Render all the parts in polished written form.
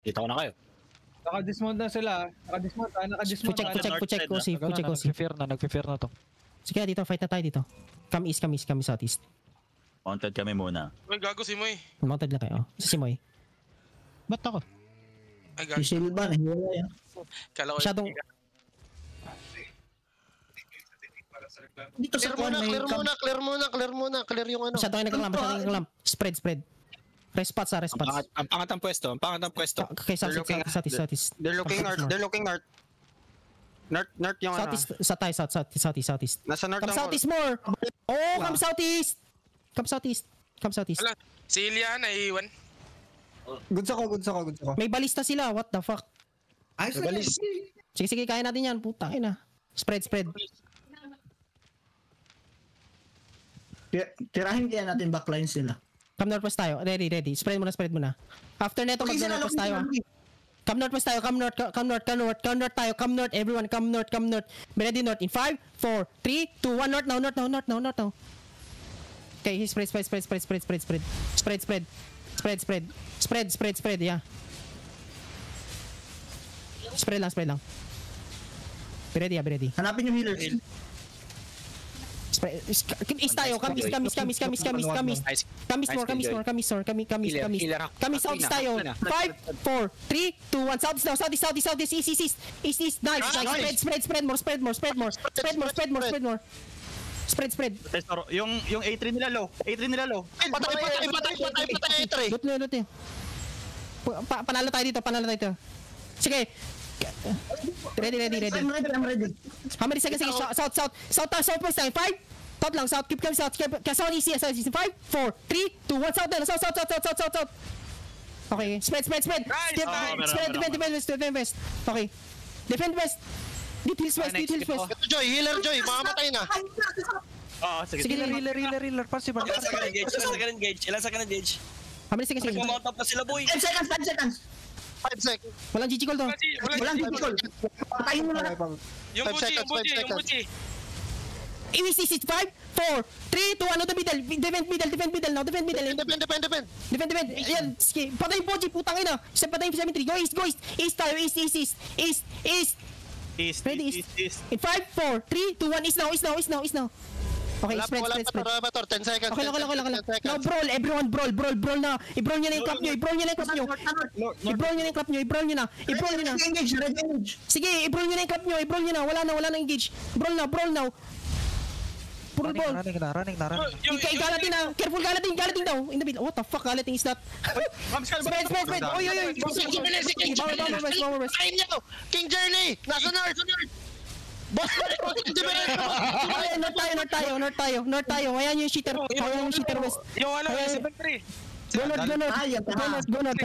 Dito ko na kayo. Naka-dismount na sila. Naka-dismount. Pucheck ko si. Nag-fear na to. Sige, dito, fight na tayo dito. Come southeast. Mounted kami muna. Uy, gago si Moy. Mounted lang kayo. Si Moy. Ba't ako? Ay, gago. Si Silva, nahiwala yan. Kala ko Masyadong... Dito sa kuwan may Clear muna. Clear yung ano. Masyadong nagkalamp. Spread. Respots. Ang pangat ng pwesto. Okay, southeast. They're looking north. North yung southeast, southeast. Nasa north come ang southeast more. Oh, come southeast. Wala, si Ilian ay iwan. Goods ako. May balista sila, what the fuck? ayos na yan. Sige, kaya natin yan, puta ina. Spread. Tirahin kaya natin backlines nila. Come northwest tayo, ready. Spread muna. After neto, mag-northwest tayo. Come northwest tayo, come north tayo, come north, everyone, come north. Be ready north in 5, 4, 3, 2, 1, north now. Okay, spread, yeah. Spread lang. Be ready. Hanapin yung healers. Is tayo, kamis south tayo. 5, 4, 3, 2, 1, southeast, east, nice. Spread more. Spread. Yung A3 nila low. Patay, A3. Loot. Panalo tayo dito. Sige. Ready. I'm ready. How many seconds? Southwest tayo. 5. Top lang, south. Keep coming south. South east. 5, 4, 3, 2, 1. South. Okay. Spread. Spread. Defend west. Okay. Defend west. Details west. Ito Healer Joy, mamamatay na. Sige. Healer. Passive. Ilan second engage? How many seconds? Mag-mount up na sila, boy. 5 seconds. 5 seconds. Walang GG call to. Walang difficult. Patayin mo na. Yung Buji. East. 5, 4, 3, 2, 1. Defend middle now. Defend. Defend. Ayan. Sige. Patayin Poji. Putang ina. Patayin cemetery. Go east. East tayo. East. Ready, east. In 5, 4, 3, 2, 1. East now. Okay, spread. Wala pa, 10 seconds. Okay. Now brawl, everyone brawl na. I-brawl nyo na yung clap nyo. I-brawl nyo na. Engage. Sige, i-brawl nyo na yung clap nyo. Wala na engage. Brawl now. Puro brawl. Running na. Galatin na. Careful, galating daw. In the middle. What the fuck, galating is that? Spread. Oy. Power west. King Journey, nasa north. Boss, north tayo. Ayan yung cheater west. Yung ano, 7-3. Go north.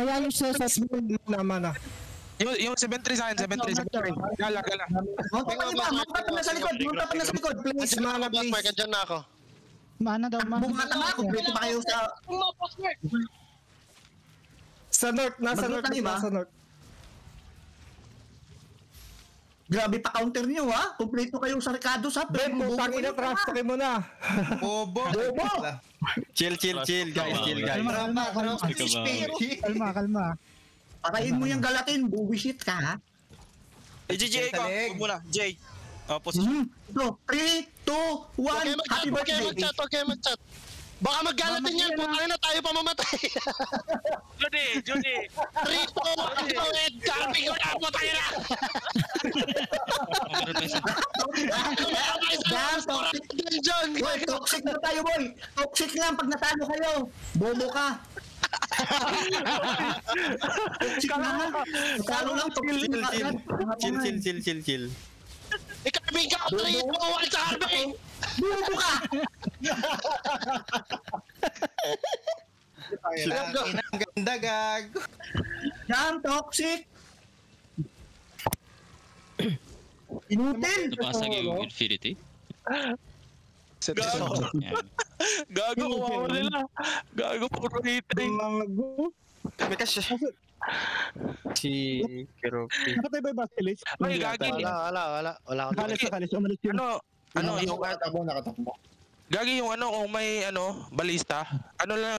Ayan yung sa naman ah. Yung 7-3 sa akin, 7-3. Gala. Monta pa na sa likod. Please, mana, please. Andyan na ako. Mana daw. Bumata nga ako. Pwede pa kayo sa... Sa north. Nasa north. Grabe pa counter nyo ha. Kompleto kayong sa Ricardo sa Ben, putang ina, trash-talkin mo na. Bobo. Chill, guys. Kalma. Patayin mo yung galatin. Buwisit ka ha. JJ, ikaw. Huwag muna. Jay. Position. 3, 2, 1. Happy birthday. Okay, mag-chat. Baka maggalatin yan. Putangin na tayo pa mamatay. Judy. 3, 2, 1. Edgar, ko na. Putangin na. Boy, toxic na tayo, boy. Toxic lang pag natalo kayo. Bobo ka. Toxic na ha. Natalo lang, toxic na agad. Chill. Ikarbing ka, 3, 2, 1 sa Harvey. Bobo ka. Ang ganda, gag. Yan, toxic. Inutil. Napasag yung Infinity. Gago, kumawa nila. Gago, puro hitting. May kasi si Keropi. Nakatay ba yung Basilisk? Ay, gagi. Wala. Kalis, umalis yun. Ano yung nakatakbo. Gagi yung kung may balista. Ano lang